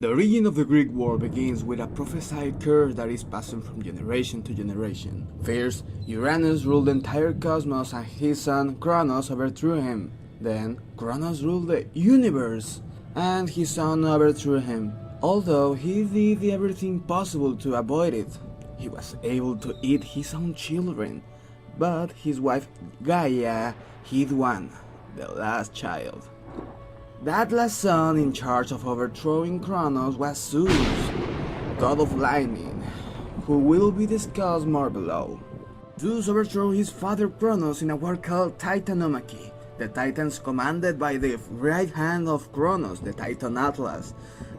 The origin of the Greek war begins with a prophesied curse that is passed from generation to generation. First, Uranus ruled the entire cosmos and his son Cronos overthrew him. Then, Cronos ruled the universe and his son overthrew him. Although he did everything possible to avoid it, he was able to eat his own children. But his wife Gaia hid one, the last child. That last son in charge of overthrowing Cronos was Zeus, god of lightning, who will be discussed more below. Zeus overthrew his father Cronos in a war called Titanomachy. The Titans commanded by the right hand of Cronos, the Titan Atlas,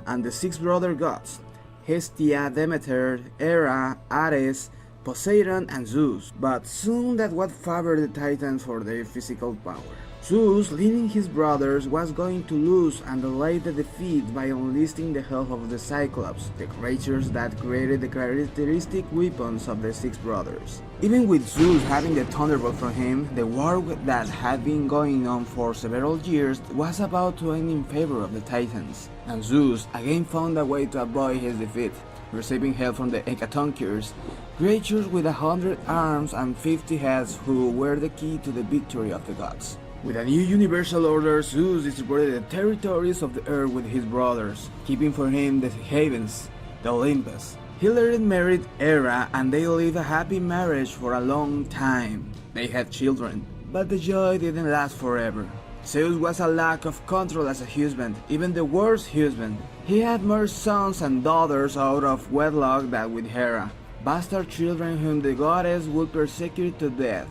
and the six brother gods, Hestia, Demeter, Hera, Ares, Poseidon, and Zeus. But soon that would favor the Titans for their physical power. Zeus, leading his brothers, was going to lose and delay the defeat by enlisting the help of the Cyclops, the creatures that created the characteristic weapons of the six brothers. Even with Zeus having the thunderbolt from him, the war that had been going on for several years was about to end in favor of the Titans, and Zeus again found a way to avoid his defeat, receiving help from the Hecatonchires, creatures with 100 arms and 50 heads who were the key to the victory of the gods. With a new universal order, Zeus distributed the territories of the earth with his brothers, keeping for him the heavens, the Olympus. He later married Hera and they lived a happy marriage for a long time. They had children, but the joy didn't last forever. Zeus was a lack of control as a husband, even the worst husband. He had more sons and daughters out of wedlock than with Hera, bastard children whom the goddess would persecute to death.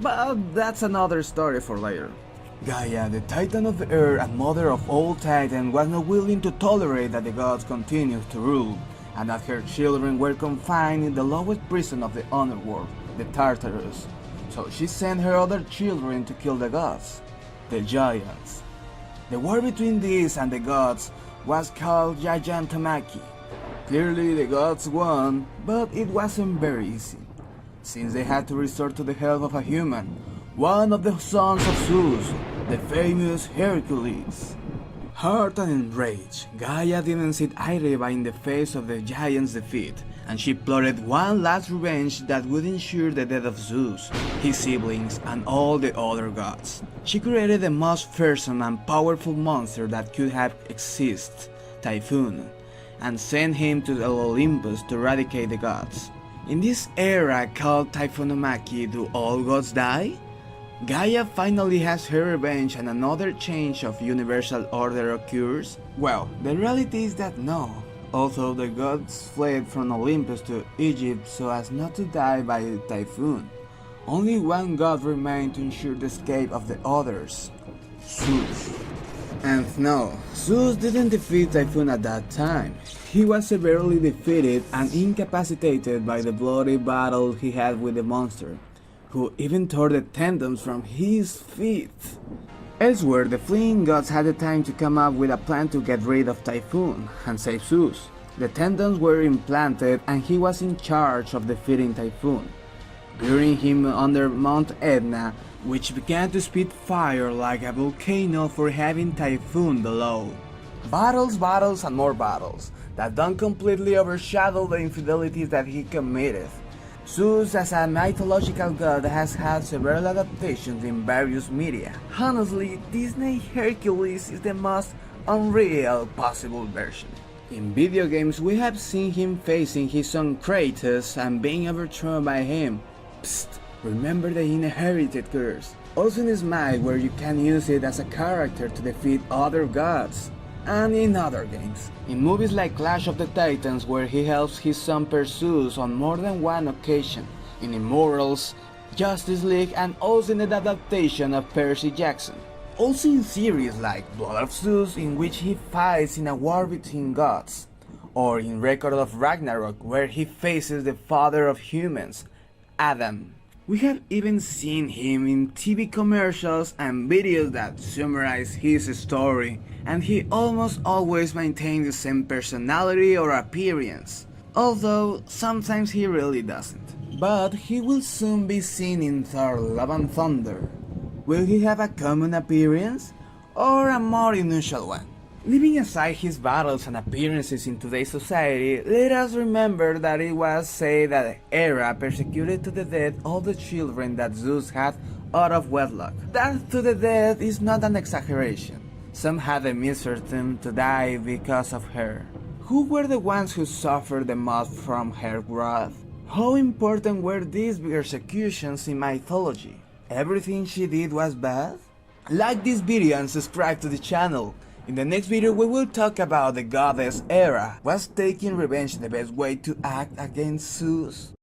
But that's another story for later. Gaia, the titan of the earth and mother of all titans, was not willing to tolerate that the gods continued to rule, and that her children were confined in the lowest prison of the underworld, the Tartarus. So she sent her other children to kill the gods, the giants. The war between these and the gods was called Gigantomachy. Clearly the gods won, but it wasn't very easy, since they had to resort to the help of a human, one of the sons of Zeus, the famous Hercules. Hurt and enraged, Gaia didn't sit idly by in the face of the giants' defeat, and she plotted one last revenge that would ensure the death of Zeus, his siblings, and all the other gods. She created the most fearsome and powerful monster that could have existed, Typhoon, and sent him to the Olympus to eradicate the gods. In this era called Typhonomaki, do all gods die? Gaia finally has her revenge and another change of universal order occurs? Well, the reality is that no. Although the gods fled from Olympus to Egypt so as not to die by the typhoon, only one god remained to ensure the escape of the others, Zeus. And no, Zeus didn't defeat Typhoon at that time. He was severely defeated and incapacitated by the bloody battle he had with the monster, who even tore the tendons from his feet. Elsewhere, the fleeing gods had the time to come up with a plan to get rid of Typhoon and save Zeus. The tendons were implanted and he was in charge of defeating Typhoon, burying him under Mount Etna, which began to spit fire like a volcano for having Typhoon below. Battles and more battles that don't completely overshadow the infidelities that he committed. Zeus as a mythological god has had several adaptations in various media. Honestly, Disney Hercules is the most unreal possible version. In video games we have seen him facing his son Kratos and being overthrown by him. Psst, remember the inherited curse. Also in Smite, where you can use it as a character to defeat other gods. And in other games. In movies like Clash of the Titans, where he helps his son Perseus on more than one occasion. In Immortals, Justice League, and also in the adaptation of Percy Jackson. Also in series like Blood of Zeus, in which he fights in a war between gods. Or in Record of Ragnarok, where he faces the father of humans, Adam. We have even seen him in TV commercials and videos that summarize his story, and he almost always maintains the same personality or appearance, although sometimes he really doesn't. But he will soon be seen in Thor: Love and Thunder. Will he have a common appearance, or a more unusual one? Leaving aside his battles and appearances in today's society, let us remember that it was said that Hera persecuted to the death all the children that Zeus had out of wedlock. That to the death is not an exaggeration. Some had the misfortune to die because of her. Who were the ones who suffered the most from her wrath? How important were these persecutions in mythology? Everything she did was bad? Like this video and subscribe to the channel. In the next video we will talk about the goddess Hera. Was taking revenge the best way to act against Zeus?